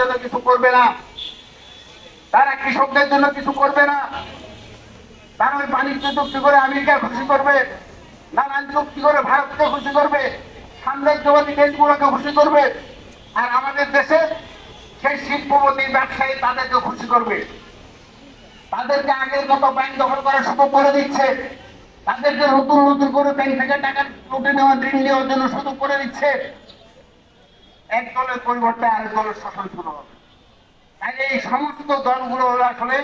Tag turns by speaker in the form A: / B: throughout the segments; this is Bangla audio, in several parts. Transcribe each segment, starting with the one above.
A: জন্য কিছু করবে না, তারা কৃষকদের জন্য কিছু করবে না, তারা ওই বাণিজ্য চুক্তি করে আমেরিকা খুশি করবে, নানান চুক্তি করে ভারতকে খুশি করবে, সাম্রাজ্যবাদী দেশগুলোকে খুশি করবে, আর আমাদের দেশে সেই শিল্পপতি ব্যবসায়ী তাদেরকে খুশি করবে। তাদেরকে আগের মতো ব্যাংক দখল করার সুযোগ করে দিচ্ছে, তাদেরকে নতুন নতুন করে ব্যাংক থেকে টাকা লুটে নেওয়া, ঋণ নেওয়ার জন্য সুযোগ করে দিচ্ছে। এক দলের পরিবর্তে আরেক দলের শাসন শুরু হবে। তাই এই সমস্ত দলগুলো আসলে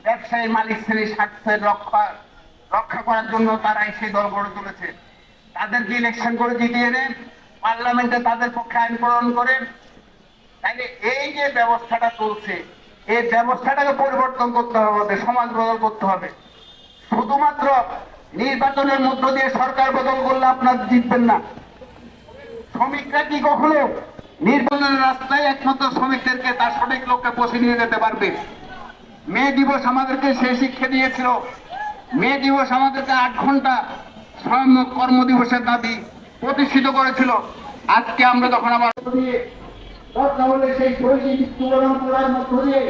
A: ব্যবসায়ী মালিক শ্রেণীর স্বার্থের রক্ষা করার জন্য তারাই সেই দল গড়ে তুলেছে। তাদেরকে ইলেকশন করে জিতিয়ে এনে পার্লামেন্টে তাদের পক্ষে আইন প্রণয়ন করে। তাইলে এই যে ব্যবস্থাটা চলছে, এই ব্যবস্থাটাকে পরিবর্তন করতে হবে, সমাজ বদল করতে হবে। শুধুমাত্র নির্বাচনের মধ্য দিয়ে সরকার বদল করলে আপনার জিতবেন না। শ্রমিকরা কি কখনো নির্বাচনের রাস্তায় একমাত্র শ্রমিকদেরকে তার সঠিক লক্ষ্যে পৌঁছে নিয়ে যেতে পারবে? মে দিবস আমাদেরকে সেই শিক্ষা দিয়েছিল। মে দিবস আমাদেরকে 8 ঘন্টা শ্রম কর্মদিবসের দাবি প্রতিষ্ঠিত করেছিল। আজকে আমরা যখন আবার সেই শহীদ মৃত্যুবরণ করার মধ্য দিয়ে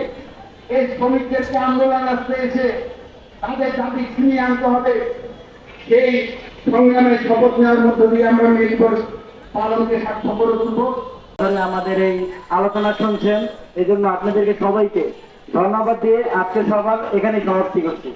A: এই শ্রমিকদেরকে আন্দোলন আসতে এসে তাদের দাবি ছিনিয়ে আনতে হবে, সেই সংগ্রামের শপথ নেওয়ার মধ্য দিয়ে আমরা মে দিবস পালনকে সার্থক করে তুলব।
B: আমাদের এই আলোচনা শুনছেন, এই জন্য আপনাদেরকে সবাইকে ধন্যবাদ দিয়ে আজকের সভা এখানে সমাপ্তি করছি।